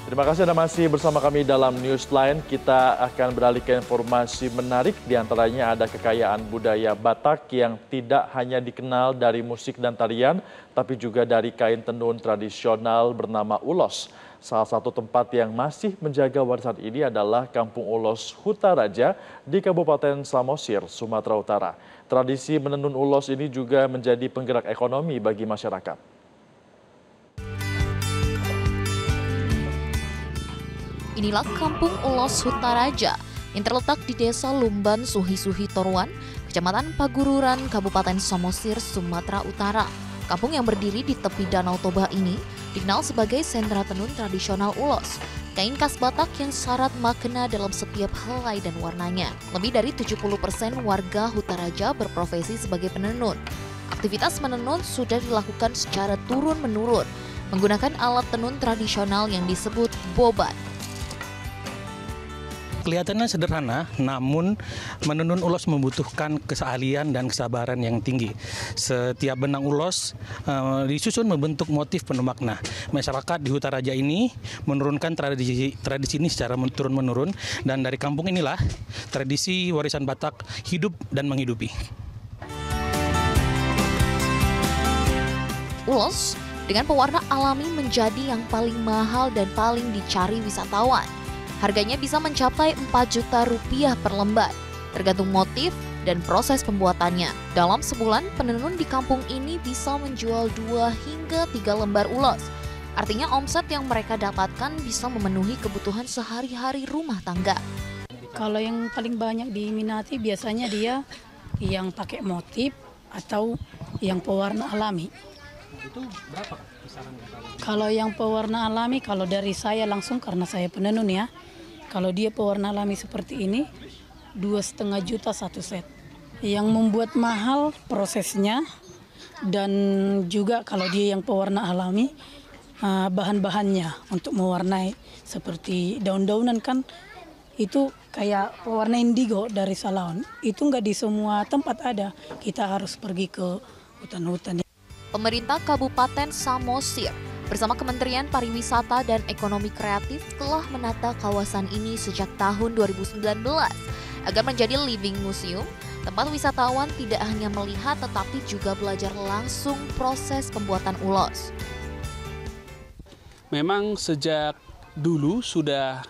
Terima kasih Anda masih bersama kami dalam Newsline. Kita akan beralih ke informasi menarik. Di antaranya ada kekayaan budaya Batak yang tidak hanya dikenal dari musik dan tarian, tapi juga dari kain tenun tradisional bernama ulos. Salah satu tempat yang masih menjaga warisan ini adalah Kampung Ulos Hutaraja di Kabupaten Samosir, Sumatera Utara. Tradisi menenun ulos ini juga menjadi penggerak ekonomi bagi masyarakat. Inilah Kampung Ulos Hutaraja yang terletak di Desa Lumban Suhi-Suhi Toruan, Kecamatan Pagururan, Kabupaten Samosir, Sumatera Utara. Kampung yang berdiri di tepi Danau Toba ini dikenal sebagai sentra tenun tradisional ulos, kain khas Batak yang syarat makna dalam setiap helai dan warnanya. Lebih dari 70% warga Hutaraja berprofesi sebagai penenun. Aktivitas menenun sudah dilakukan secara turun-menurun, menggunakan alat tenun tradisional yang disebut bobat. Kelihatannya sederhana, namun menenun ulos membutuhkan keahlian dan kesabaran yang tinggi. Setiap benang ulos disusun membentuk motif penuh makna. Masyarakat di Hutaraja ini menurunkan tradisi ini secara turun-menurun, dan dari kampung inilah tradisi warisan Batak hidup dan menghidupi. Ulos dengan pewarna alami menjadi yang paling mahal dan paling dicari wisatawan. Harganya bisa mencapai 4 juta rupiah per lembar, tergantung motif dan proses pembuatannya. Dalam sebulan, penenun di kampung ini bisa menjual 2 hingga 3 lembar ulos. Artinya omset yang mereka dapatkan bisa memenuhi kebutuhan sehari-hari rumah tangga. Kalau yang paling banyak diminati biasanya dia yang pakai motif atau yang pewarna alami. Itu berapa kisarannya? Kalau yang pewarna alami, kalau dari saya langsung karena saya penenun ya, kalau dia pewarna alami seperti ini, 2,5 juta satu set. Yang membuat mahal prosesnya, dan juga kalau dia yang pewarna alami, bahan-bahannya untuk mewarnai seperti daun-daunan kan, itu kayak pewarna indigo dari Salawan. Itu nggak di semua tempat ada, kita harus pergi ke hutan-hutan. Pemerintah Kabupaten Samosir bersama Kementerian Pariwisata dan Ekonomi Kreatif telah menata kawasan ini sejak tahun 2019 agar menjadi living museum, tempat wisatawan tidak hanya melihat tetapi juga belajar langsung proses pembuatan ulos. Memang sejak dulu sudah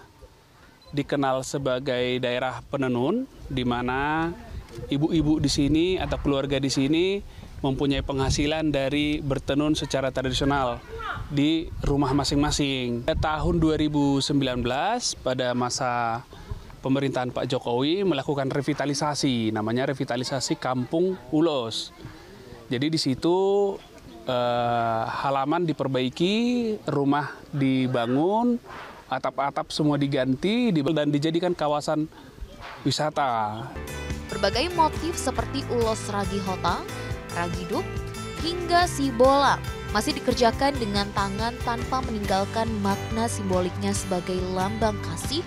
dikenal sebagai daerah penenun, di mana ibu-ibu di sini atau keluarga di sini mempunyai penghasilan dari bertenun secara tradisional di rumah masing-masing. Tahun 2019 pada masa pemerintahan Pak Jokowi melakukan revitalisasi, namanya revitalisasi Kampung Ulos. Jadi di situ halaman diperbaiki, rumah dibangun, atap-atap semua diganti dan dijadikan kawasan wisata. Berbagai motif seperti ulos ragi hota, ragiduk, hingga sibolang masih dikerjakan dengan tangan tanpa meninggalkan makna simboliknya sebagai lambang kasih,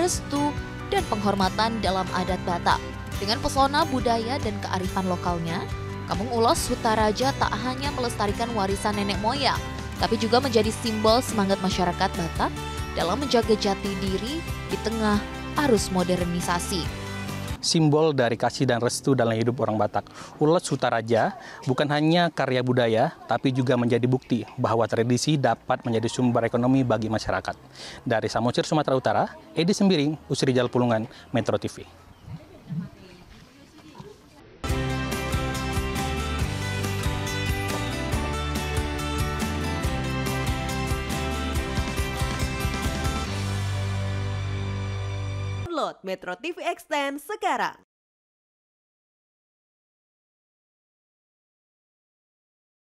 restu, dan penghormatan dalam adat Batak. Dengan pesona budaya dan kearifan lokalnya, Kampung Ulos Hutaraja tak hanya melestarikan warisan nenek moyang, tapi juga menjadi simbol semangat masyarakat Batak dalam menjaga jati diri di tengah arus modernisasi. Simbol dari kasih dan restu dalam hidup orang Batak. Ulos Hutaraja bukan hanya karya budaya, tapi juga menjadi bukti bahwa tradisi dapat menjadi sumber ekonomi bagi masyarakat. Dari Samosir, Sumatera Utara, Edi Sembiring, Usrijal Pulungan, Metro TV. Download Metro TV Extend sekarang.